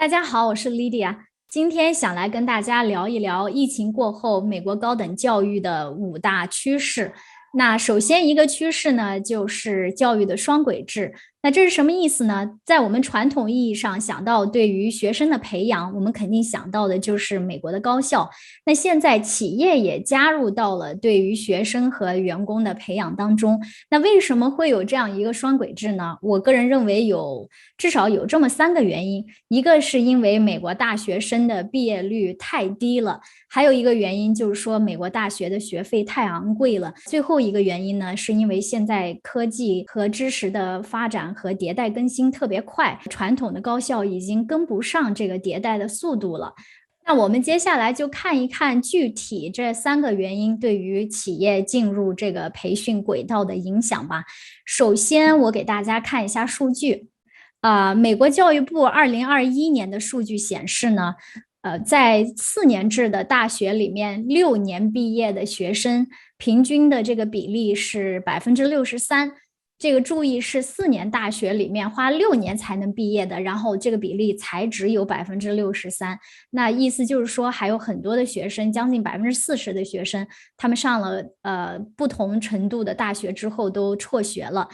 大家好，我是 Lydia，今天想来跟大家聊一聊疫情过后美国高等教育的5大趋势。那首先一个趋势呢，就是教育的双轨制。那这是什么意思呢？在我们传统意义上想到对于学生的培养，我们肯定想到的就是美国的高校。那现在企业也加入到了对于学生和员工的培养当中。那为什么会有这样一个双轨制呢？我个人认为至少有这么3个原因。一个是因为美国大学生的毕业率太低了，还有一个原因就是说美国大学的学费太昂贵了。最后一个原因呢，是因为现在科技和知识的发展和迭代更新特别快，传统的高校已经跟不上这个迭代的速度了。那我们接下来就看一看具体这3个原因对于企业进入这个培训轨道的影响吧。首先，我给大家看一下数据。美国教育部2021年的数据显示呢，在4年制的大学里面，6年毕业的学生平均的这个比例是63%。这个注意是4年大学里面花6年才能毕业的，然后这个比例才只有63%。那意思就是说，还有很多的学生，将近40%的学生，他们上了不同程度的大学之后都辍学了。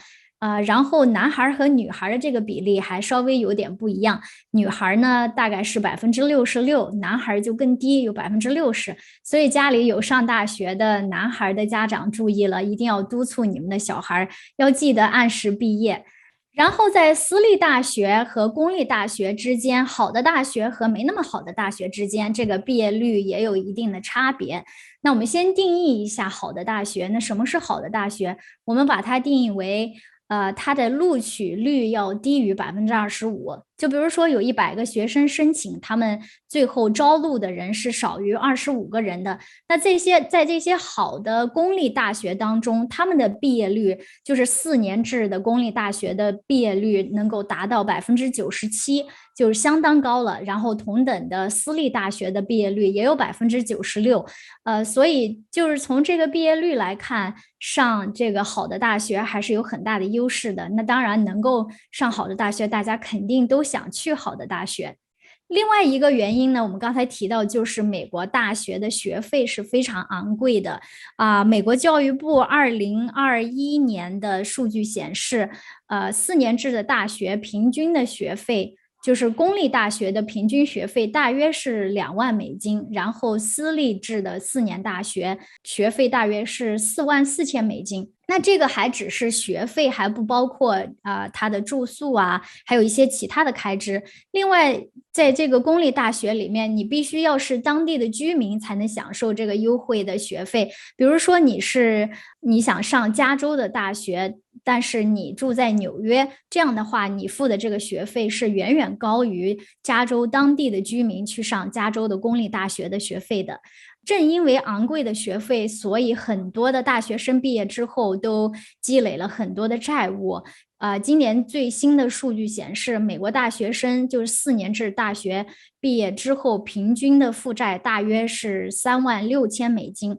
然后男孩和女孩的这个比例还稍微有点不一样，女孩呢大概是66%，男孩就更低，有60%。所以家里有上大学的男孩的家长注意了，一定要督促你们的小孩要记得按时毕业。然后在私立大学和公立大学之间，好的大学和没那么好的大学之间，这个毕业率也有一定的差别。那我们先定义一下好的大学。那什么是好的大学？我们把它定义为它的录取率要低于25%。就比如说有100个学生申请，他们最后招录的人是少于25个人的。那在这些好的公立大学当中，他们的毕业率就是4年制的公立大学的毕业率能够达到97%，就是相当高了。然后同等的私立大学的毕业率也有96%。所以就是从这个毕业率来看，上这个好的大学还是有很大的优势的。那当然能够上好的大学，大家肯定都想去好的大学。另外一个原因呢，我们刚才提到，就是美国大学的学费是非常昂贵的。美国教育部2021年的数据显示，4年制的大学平均的学费，就是公立大学的平均学费大约是$20,000，然后私立制的4年大学学费大约是$44,000。那这个还只是学费，还不包括它的住宿还有一些其他的开支。另外，在这个公立大学里面，你必须要是当地的居民才能享受这个优惠的学费。比如说你想上加州的大学，但是你住在纽约，这样的话，你付的这个学费是远远高于加州当地的居民去上加州的公立大学的学费的。正因为昂贵的学费，所以很多的大学生毕业之后都积累了很多的债务。今年最新的数据显示，美国大学生就是4年制大学毕业之后，平均的负债大约是$36,000。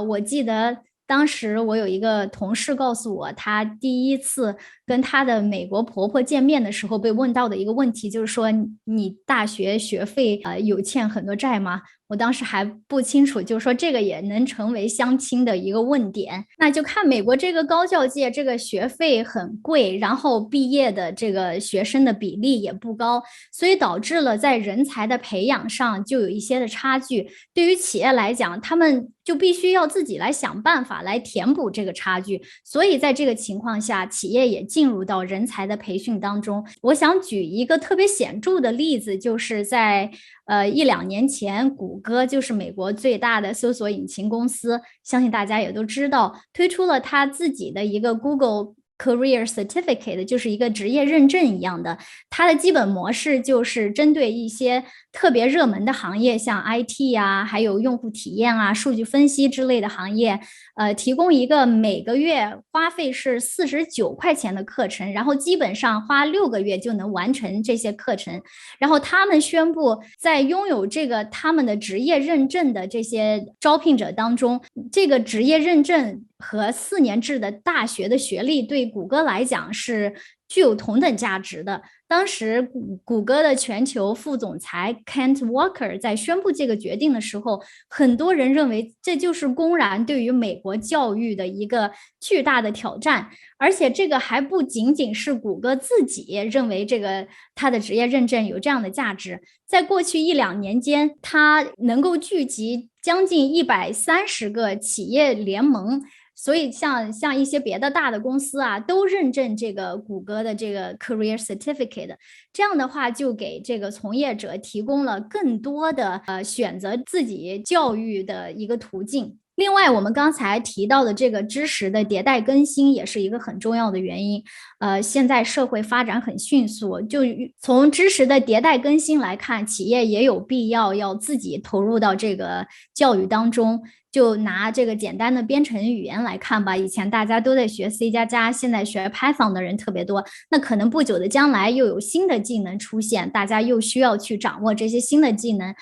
我记得当时我有一个同事告诉我，她第一次跟她的美国婆婆见面的时候被问到的一个问题，就是说你大学学费有欠很多债吗？我当时还不清楚，就是说这个也能成为相亲的一个问点。那就看美国这个高教界，这个学费很贵，然后毕业的这个学生的比例也不高，所以导致了在人才的培养上就有一些的差距。对于企业来讲，他们就必须要自己来想办法来填补这个差距。所以在这个情况下，企业也进入到人才的培训当中。我想举一个特别显著的例子，就是在1-2年前，谷歌就是美国最大的搜索引擎公司，相信大家也都知道，推出了它自己的一个 Google Career Certificate， 就是一个职业认证一样的。它的基本模式就是针对一些特别热门的行业，像 IT 还有用户体验数据分析之类的行业，提供一个每个月花费是49块钱的课程，然后基本上花6个月就能完成这些课程。然后他们宣布，在拥有这个他们的职业认证的这些招聘者当中，这个职业认证和4年制的大学的学历对谷歌来讲是具有同等价值的。当时谷歌的全球副总裁 Kent Walker 在宣布这个决定的时候，很多人认为这就是公然对于美国教育的一个巨大的挑战，而且这个还不仅仅是谷歌自己认为这个它的职业认证有这样的价值，在过去1-2年间，它能够聚集将近130个企业联盟。所以像一些别的大的公司啊，都认证这个谷歌的这个 Career Certificate， 这样的话就给这个从业者提供了更多的选择自己教育的一个途径。另外，我们刚才提到的这个知识的迭代更新也是一个很重要的原因。现在社会发展很迅速，就从知识的迭代更新来看，企业也有必要自己投入到这个教育当中。就拿这个简单的编程语言来看吧，以前大家都在学 C++， 现在学 Python 的人特别多，那可能不久的将来又有新的技能出现，大家又需要去掌握这些新的技能。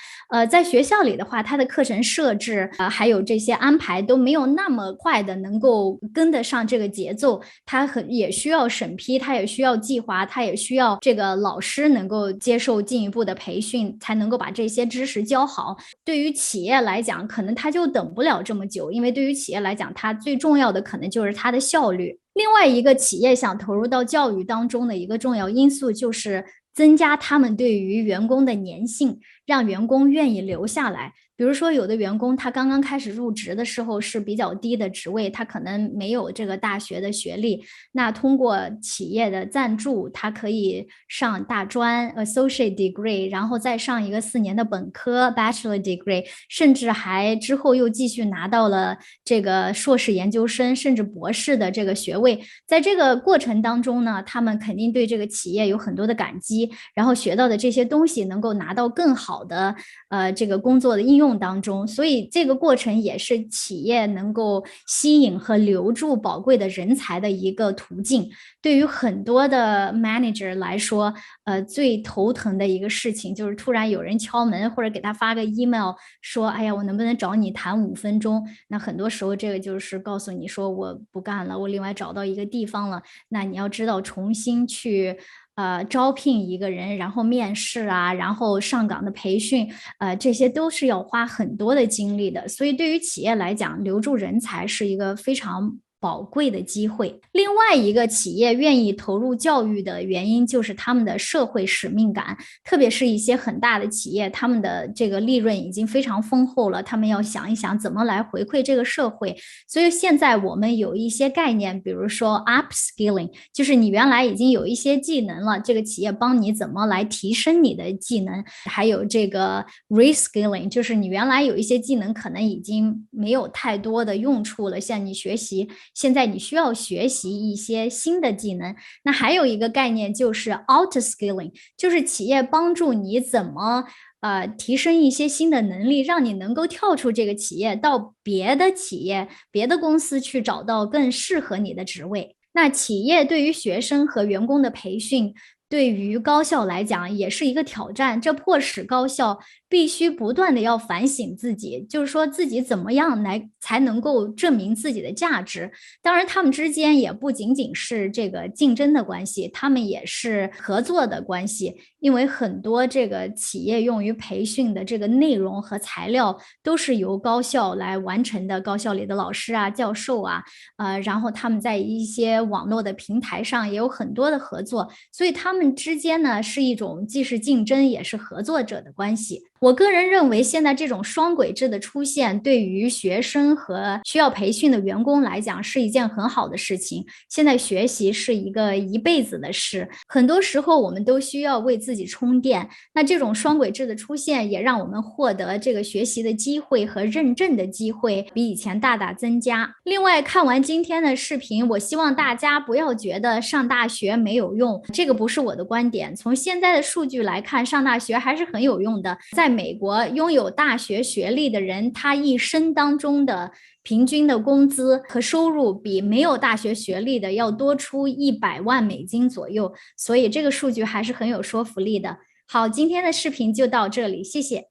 在学校里的话，它的课程设置还有这些安排都没有那么快的能够跟得上这个节奏，它也需要审批，它也需要计划，它也需要这个老师能够接受进一步的培训，才能够把这些知识教好。对于企业来讲，可能它就等不了这么久，因为对于企业来讲，它最重要的可能就是它的效率。另外一个企业想投入到教育当中的一个重要因素就是增加他们对于员工的粘性，让员工愿意留下来。比如说有的员工他刚刚开始入职的时候是比较低的职位，他可能没有这个大学的学历，那通过企业的赞助，他可以上大专 associate degree， 然后再上一个4年的本科 bachelor degree， 甚至还之后又继续拿到了这个硕士研究生甚至博士的这个学位。在这个过程当中呢，他们肯定对这个企业有很多的感激，然后学到的这些东西能够拿到更好的这个工作的应用当中，所以这个过程也是企业能够吸引和留住宝贵的人才的一个途径。对于很多的 manager 来说，最头疼的一个事情就是突然有人敲门，或者给他发个 email 说，哎呀，我能不能找你谈5分钟？那很多时候这个就是告诉你说我不干了，我另外找到一个地方了。那你要知道重新去招聘一个人，然后面试啊，然后上岗的培训，这些都是要花很多的精力的。所以对于企业来讲，留住人才是一个非常宝贵的机会。另外一个企业愿意投入教育的原因就是他们的社会使命感，特别是一些很大的企业，他们的这个利润已经非常丰厚了，他们要想一想怎么来回馈这个社会。所以现在我们有一些概念，比如说 upskilling， 就是你原来已经有一些技能了，这个企业帮你怎么来提升你的技能。还有这个 reskilling， 就是你原来有一些技能可能已经没有太多的用处了，像你学习现在你需要学习一些新的技能。那还有一个概念就是 outerskilling， 就是企业帮助你怎么提升一些新的能力，让你能够跳出这个企业，到别的企业、别的公司去找到更适合你的职位。那企业对于学生和员工的培训，对于高校来讲也是一个挑战，这迫使高校必须不断的要反省自己，就是说自己怎么样才能够证明自己的价值。当然他们之间也不仅仅是这个竞争的关系，他们也是合作的关系，因为很多这个企业用于培训的这个内容和材料都是由高校来完成的，高校里的老师啊、教授啊，然后他们在一些网络的平台上也有很多的合作，所以他们之间呢是一种既是竞争也是合作者的关系。我个人认为现在这种双轨制的出现，对于学生和需要培训的员工来讲是一件很好的事情。现在学习是一个一辈子的事，很多时候我们都需要为自己充电，那这种双轨制的出现也让我们获得这个学习的机会和认证的机会比以前大大增加。另外，看完今天的视频，我希望大家不要觉得上大学没有用，这个不是我的观点。从现在的数据来看，上大学还是很有用的。在美国，拥有大学学历的人，他一生当中的平均的工资和收入比没有大学学历的要多出100万美金左右，所以这个数据还是很有说服力的。好，今天的视频就到这里，谢谢。